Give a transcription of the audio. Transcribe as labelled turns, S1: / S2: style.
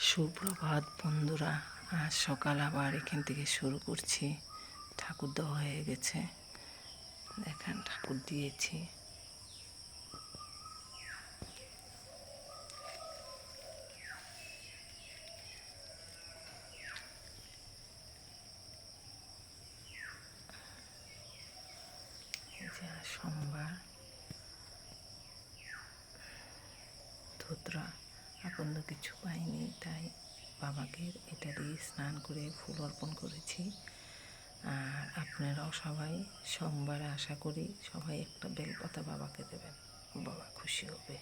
S1: সুপ্রভাত বন্ধুরা। আজ সকাল আবার এখান থেকে শুরু করছি। ঠাকুর দেওয়া হয়ে গেছে, দেখেন ঠাকুর দিয়েছি। সোমবার ধুতরা এখন তো কিছু পাইনি, তাই বাবাকে এটা দিয়ে স্নান করে ফুল অর্পণ করেছি। আর আপনারাও সবাই সোমবারে আশা করি সবাই একটা বেলপাতা বাবাকে দেবেন, বাবা খুশি হবে।